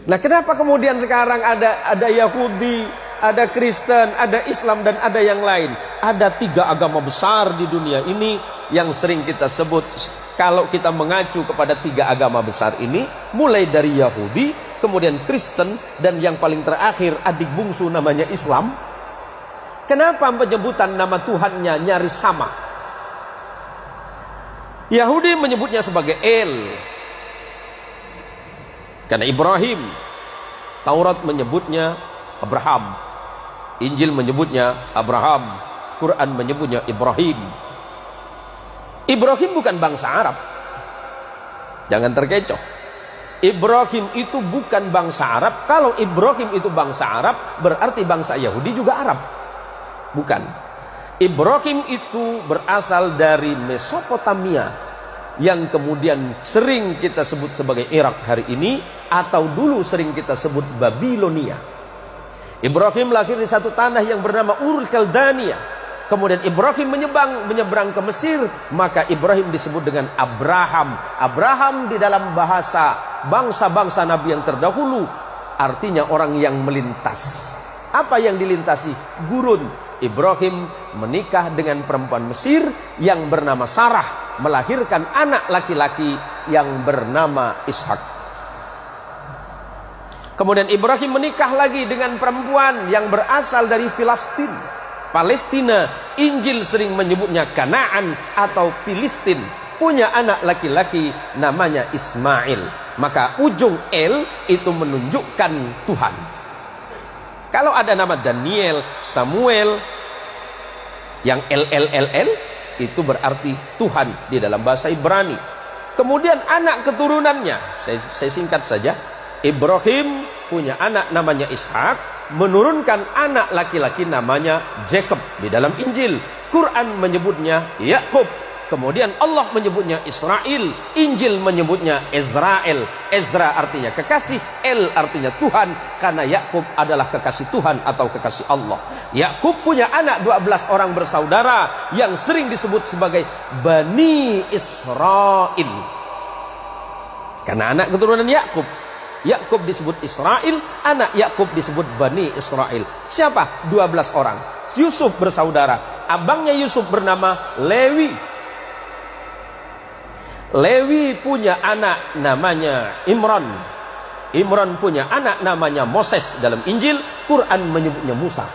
Nah, kenapa kemudian sekarang ada Yahudi, ada Kristen, ada Islam, dan ada yang lain? Ada 3 agama besar di dunia ini yang sering kita sebut. Kalau kita mengacu kepada 3 agama besar ini, mulai dari Yahudi, kemudian Kristen, dan yang paling terakhir adik bungsu namanya Islam. Kenapa penyebutan nama Tuhannya nyaris sama? Yahudi menyebutnya sebagai El, karena Ibrahim. Taurat menyebutnya Abraham, Injil menyebutnya Abraham, Quran menyebutnya Ibrahim. Ibrahim bukan bangsa Arab, jangan terkecoh. Ibrahim itu bukan bangsa Arab. Kalau Ibrahim itu bangsa Arab, berarti bangsa Yahudi juga Arab. Bukan. Ibrahim itu berasal dari Mesopotamia, yang kemudian sering kita sebut sebagai Irak hari ini, atau dulu sering kita sebut Babilonia. Ibrahim lahir di satu tanah yang bernama Ur Kaldania. Kemudian Ibrahim menyeberang ke Mesir, maka Ibrahim disebut dengan Abraham. Abraham di dalam bahasa bangsa-bangsa Nabi yang terdahulu artinya orang yang melintas. Apa yang dilintasi? Gurun. Ibrahim menikah dengan perempuan Mesir yang bernama Sarah, melahirkan anak laki-laki yang bernama Ishak. Kemudian Ibrahim menikah lagi dengan perempuan yang berasal dari Palestina. Injil sering menyebutnya Kanaan atau Filistin. Punya anak laki-laki namanya Ismail. Maka ujung El itu menunjukkan Tuhan. Kalau ada nama Daniel, Samuel, yang LLLL itu berarti Tuhan di dalam bahasa Ibrani. Kemudian anak keturunannya, saya singkat saja. Ibrahim punya anak namanya Ishak, menurunkan anak laki-laki namanya Jacob di dalam Injil. Quran menyebutnya Yakub. Kemudian Allah menyebutnya Israel. Injil menyebutnya Israel. Ezra artinya kekasih, El artinya Tuhan, karena Yakub adalah kekasih Tuhan atau kekasih Allah. Yakub punya anak 12 orang bersaudara yang sering disebut sebagai Bani Israel, karena anak keturunan Yakub. Yakub disebut Israel, anak Yakub disebut Bani Israel. Siapa? 12 orang. Yusuf bersaudara. Abangnya Yusuf bernama Lewi. Lewi punya anak namanya Imran. Imran punya anak namanya Moses dalam Injil. Quran menyebutnya Musa.